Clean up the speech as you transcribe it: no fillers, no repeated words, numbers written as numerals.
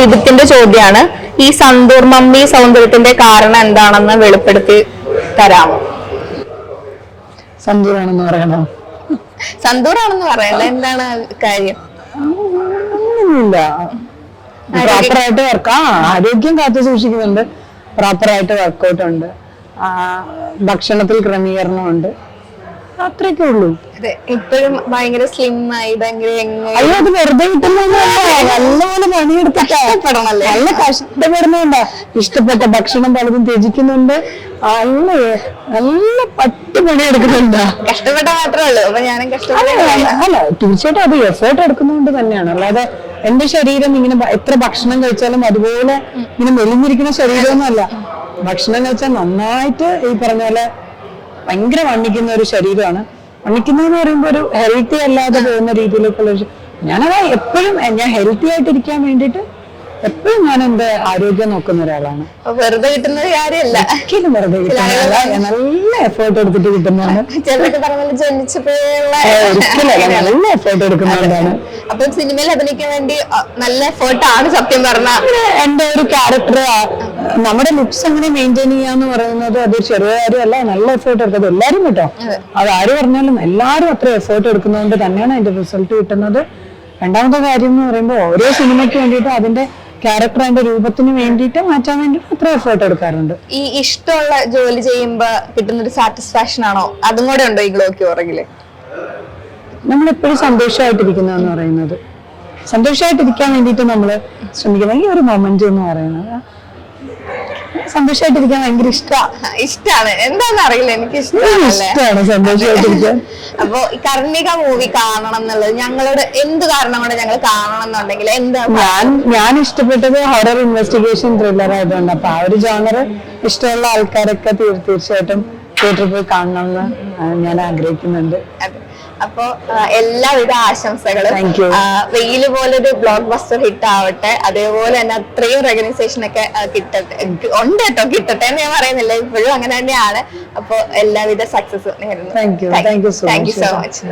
ഇതിന്റെ ചോദ്യമാണ്, ഈ സന്തൂർ മമ്മി സൗന്ദര്യത്തിന്റെ കാരണം എന്താണെന്ന് വെളിപ്പെടുത്തി തരാമോ? സന്തൂറാണെന്ന് പറയണോ? സന്തൂറാണെന്ന് പറയണ്ട, എന്താണ് കാര്യം? ഒന്നുമില്ല, പ്രോപ്പറായിട്ട് ആരോഗ്യം കാത്തു സൂക്ഷിക്കുന്നുണ്ട്, പ്രോപ്പറായിട്ട് വർക്കൗട്ട് ഉണ്ട്, ഭക്ഷണത്തിൽ ക്രമീകരണമുണ്ട്, അത്രയൊക്കെ ഉള്ളൂ. അതെ, ഇപ്പോഴും ഭയങ്കര സ്ലിം ആയി ഭയങ്കര അയ്യോ, അത് വെറുതെ കിട്ടുന്നതല്ല, നല്ലപോലെ പണിയെടുത്തിട്ടാണല്ലേ, നല്ല കഷ്ടപ്പെടുന്നുണ്ട്, ഇഷ്ടപ്പെട്ട ഭക്ഷണം പലതും ത്യജിക്കുന്നുണ്ട്, നല്ല പട്ടി പണിയെടുക്കുന്നുണ്ട്. കഷ്ടപ്പെട്ട മാത്രമേ ഉള്ളൂ, അപ്പൊ ഞാനും അല്ല, തീർച്ചയായിട്ടും അത് എഫേർട്ട് എടുക്കുന്നതുകൊണ്ട് തന്നെയാണ്. അല്ലാതെ എന്റെ ശരീരം ഇങ്ങനെ എത്ര ഭക്ഷണം കഴിച്ചാലും അതുപോലെ ഇങ്ങനെ മെലിഞ്ഞിരിക്കുന്ന ശരീരമൊന്നുമല്ല. ഭക്ഷണം കഴിച്ചാൽ നന്നായിട്ട് ഈ പറഞ്ഞ പോലെ ഭയങ്കര വണ്ണിക്കുന്ന ഒരു ശരീരമാണ്. വണ്ണിക്കുന്നതെന്ന് പറയുമ്പോൾ ഒരു ഹെൽത്തി അല്ലാതെ പോകുന്ന രീതിയിലേക്കുള്ള ഞാനത് എപ്പോഴും ഞാൻ ഹെൽത്തി ആയിട്ടിരിക്കാൻ വേണ്ടിയിട്ട് എപ്പോഴും ഞാൻ എന്റെ ആരോഗ്യം നോക്കുന്ന ഒരാളാണ്. വെറുതെ കിട്ടുന്ന കാര്യമല്ല, ഒരിക്കലും വെറുതെ കിട്ടുന്നില്ല, നല്ല എഫേർട്ട് എടുത്തിട്ട് കിട്ടുന്നതാണ്. നല്ല എഫേർട്ട് എടുക്കുന്നതാണ്. അപ്പൊ സിനിമയിൽ അഭിനയിക്കാൻ വേണ്ടി നല്ല എഫേർട്ട് ആണ് സത്യം പറഞ്ഞ. എന്റെ ഒരു ക്യാരക്ടർ നമ്മുടെ ലുക്സ് എങ്ങനെ മെയിൻറ്റെയിൻ ചെയ്യാന്ന് പറയുന്നത് അത് ചെറിയ കാര്യമല്ല, നല്ല എഫേർട്ട് എടുക്കുന്നത് എല്ലാരും കേട്ടോ. അത് ആര് പറഞ്ഞാലും എല്ലാരും അത്ര എഫേർട്ട് എടുക്കുന്നതുകൊണ്ട് തന്നെയാണ് അതിന്റെ റിസൾട്ട് കിട്ടുന്നത്. രണ്ടാമത്തെ കാര്യം എന്ന് പറയുമ്പോൾ ഓരോ സിനിമയ്ക്ക് വേണ്ടിയിട്ട് അതിന്റെ ക്യാരക്ടർ അതിന്റെ രൂപത്തിന് വേണ്ടിയിട്ട് മാറ്റാൻ വേണ്ടിയിട്ട് അത്ര എഫേർട്ട് എടുക്കാറുണ്ട്. ഈ ഇഷ്ടമുള്ള ജോലി ചെയ്യുമ്പോ കിട്ടുന്ന ഒരു സാറ്റിസ്ഫാക്ഷൻ ആണോ, അതും കൂടെ ഉണ്ടോ ഈ ഗ്ലോയ്ക്ക് പുറകില്? നമ്മളെപ്പോഴും സന്തോഷമായിട്ടിരിക്കുന്നതെന്ന് പറയുന്നത്, സന്തോഷമായിട്ടിരിക്കാൻ വേണ്ടിയിട്ട് നമ്മൾ ശ്രമിക്കുന്ന ഈ ഒരു മൊമെന്റ് എന്ന് പറയുന്നത് സന്തോഷമായിട്ടിരിക്കാൻ ഭയങ്കര ഇഷ്ടമാണ്. എന്താണെന്ന് അറിയില്ല, എനിക്ക് ഇഷ്ടമാണ് സന്തോഷമായിട്ടിരിക്കാൻ. അപ്പൊ ഈ കർണിക മൂവി കാണണം എന്നുള്ളത് ഞങ്ങളോട് എന്ത് കാരണം കൊണ്ട് ഞങ്ങൾ കാണണം എന്നുണ്ടെങ്കിൽ എന്താ? ഞാൻ ഇഷ്ടപ്പെട്ടത് ഹൊറർ ഇൻവെസ്റ്റിഗേഷൻ ത്രില്ലർ ആയതുകൊണ്ട്. അപ്പൊ ആ ഒരു ജോണർ ഇഷ്ടമുള്ള ആൾക്കാരൊക്കെ തീർച്ചയായിട്ടും തിയേറ്ററിൽ പോയി കാണണമെന്ന് ഞാൻ ആഗ്രഹിക്കുന്നുണ്ട്. അപ്പൊ എല്ലാവിധ ആശംസകളും. വെയില് പോലൊരു ബ്ലോക്ക് ബസ്റ്റർ ഹിറ്റ് ആവട്ടെ, അതേപോലെ തന്നെ അത്രയും റെക്കഗ്നൈസേഷൻ ഒക്കെ കിട്ടട്ടെ. ഉണ്ട് കേട്ടോ, കിട്ടട്ടെ എന്ന് ഞാൻ പറയുന്നില്ല, ഇപ്പോഴും അങ്ങനെ തന്നെയാണ്. അപ്പൊ എല്ലാവിധ സക്സസ് നേരുന്നു. Thank you so much.